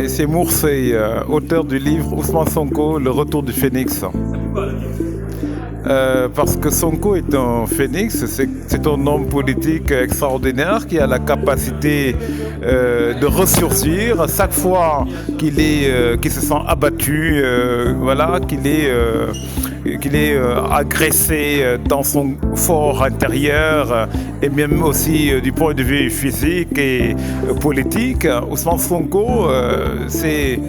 C'est Moursey, auteur du livre Ousmane Sonko, Le Retour du Phénix. Parce que Sonko est un phénix, c'est un homme politique extraordinaire qui a la capacité de ressurgir chaque fois qu'il se sent abattu, voilà, qu'il est agressé dans son fort intérieur et même aussi du point de vue physique et politique. Ousmane Sonko, c'est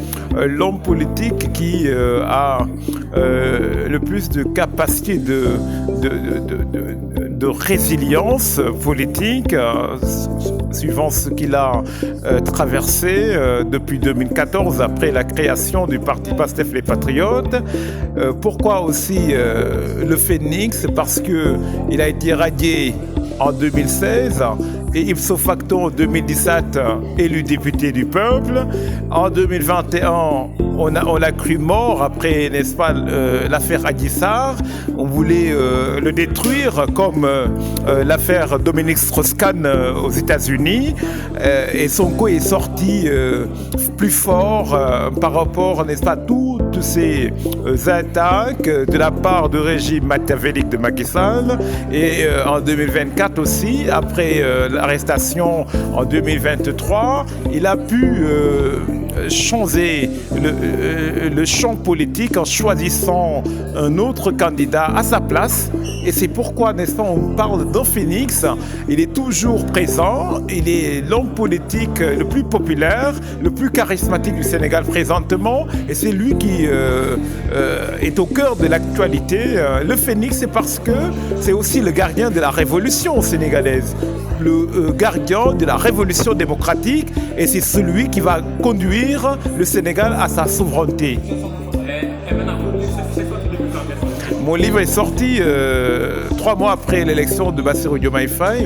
l'homme politique qui a le plus de capacité de résilience politique, suivant ce qu'il a traversé depuis 2014, après la création du parti Pastef les Patriotes. Pourquoi aussi le Phénix? Parce qu'il a été radié en 2016 et ipso facto en 2017 élu député du peuple. En 2021, on l'a cru mort après, n'est-ce pas, l'affaire Adji Sarr. On voulait le détruire comme l'affaire Dominique Strauss-Kahn aux États-Unis. Et Sonko est sorti plus fort par rapport, n'est-ce pas, à toutes ces attaques de la part du régime machiavélique de Macky Sall. Et en 2024 aussi, après l'arrestation en 2023, il a pu changer le champ politique en choisissant un autre candidat à sa place. Et c'est pourquoi, n'est-ce pas, on parle d'un phénix. Il est toujours présent, il est l'homme politique le plus populaire, le plus charismatique du Sénégal présentement, et c'est lui qui est au cœur de l'actualité. Le phénix, c'est parce que c'est aussi le gardien de la révolution sénégalaise, le gardien de la révolution démocratique, et c'est celui qui va conduire le Sénégal à sa souveraineté. Mon livre est sorti 3 mois après l'élection de Bassirou Diomaye Faye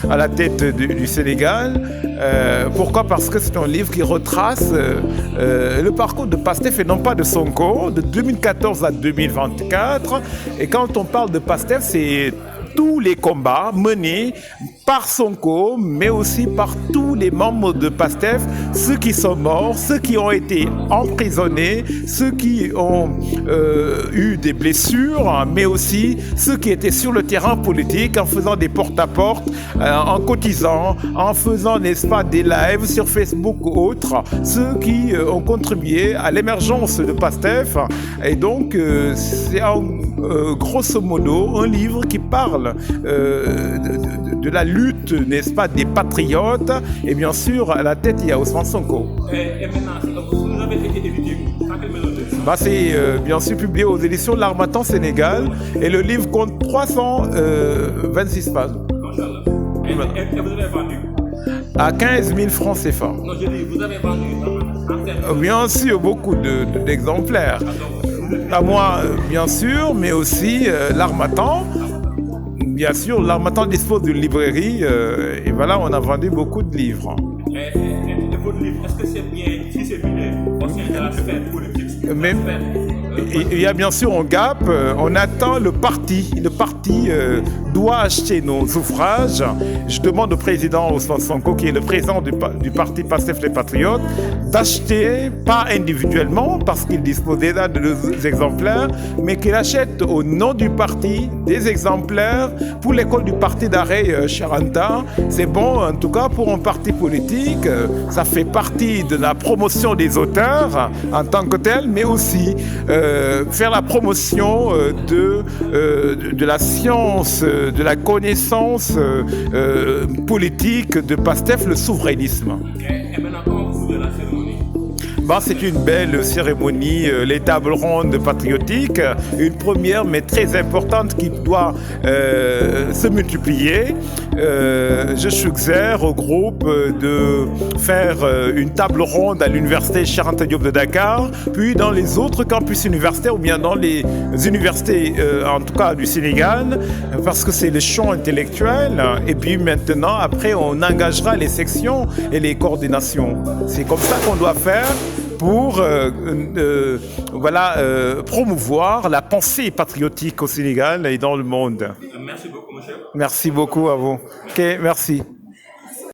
à la tête du Sénégal. Pourquoi? Parce que c'est un livre qui retrace le parcours de Pastef et non pas de Sonko, de 2014 à 2024. Et quand on parle de Pastef, c'est tous les combats menés par Sonko, mais aussi par tous les membres de Pastef, ceux qui sont morts, ceux qui ont été emprisonnés, ceux qui ont eu des blessures, mais aussi ceux qui étaient sur le terrain politique en faisant des porte-à-porte, en cotisant, en faisant, n'est-ce pas, des lives sur Facebook ou autres, ceux qui ont contribué à l'émergence de Pastef. Et donc, c'est grosso modo un livre qui parle de la lutte, n'est-ce pas, des patriotes, et bien sûr à la tête il y a Ousmane Sonko. Et maintenant, vous avez été évité dans quelle maison d'édition? C'est bien sûr publié aux éditions de l'Harmattan Sénégal, et le livre compte 326 pages. Et vous avez vendu à 15 000 francs CFA. Non, je dis, vous avez vendu bien sûr beaucoup d'exemplaires. À moi, bien sûr, mais aussi l'Harmattan. Bien sûr, l'Harmattan dispose d'une librairie et voilà, on a vendu beaucoup de livres. Et votre livre, est-ce que c'est bien disséminé au sein de la sphère politique? Il y a bien sûr un gap, on attend le parti. Le parti doit acheter nos ouvrages. Je demande au président Ousmane Sonko, qui est le président du parti Pastef les Patriotes, d'acheter, pas individuellement, parce qu'il dispose déjà de 2 exemplaires, mais qu'il achète au nom du parti des exemplaires pour l'école du parti d'arrêt Charanta. C'est bon, en tout cas, pour un parti politique. Ça fait partie de la promotion des auteurs en tant que tel, mais aussi faire la promotion de la science, de la connaissance politique de Pastef, le souverainisme. Et maintenant, comment vous voulez la cérémonie? C'est une belle cérémonie, les tables rondes patriotiques, une première mais très importante qui doit se multiplier. Je suggère au groupe de faire une table ronde à l'université Cheikh Anta Diop de Dakar, puis dans les autres campus universitaires ou bien dans les universités, en tout cas du Sénégal, parce que c'est le champ intellectuel. Et puis maintenant, après, on engagera les sections et les coordinations. C'est comme ça qu'on doit faire pour promouvoir la pensée patriotique au Sénégal et dans le monde. Merci beaucoup, monsieur. Merci beaucoup à vous. Ok, merci.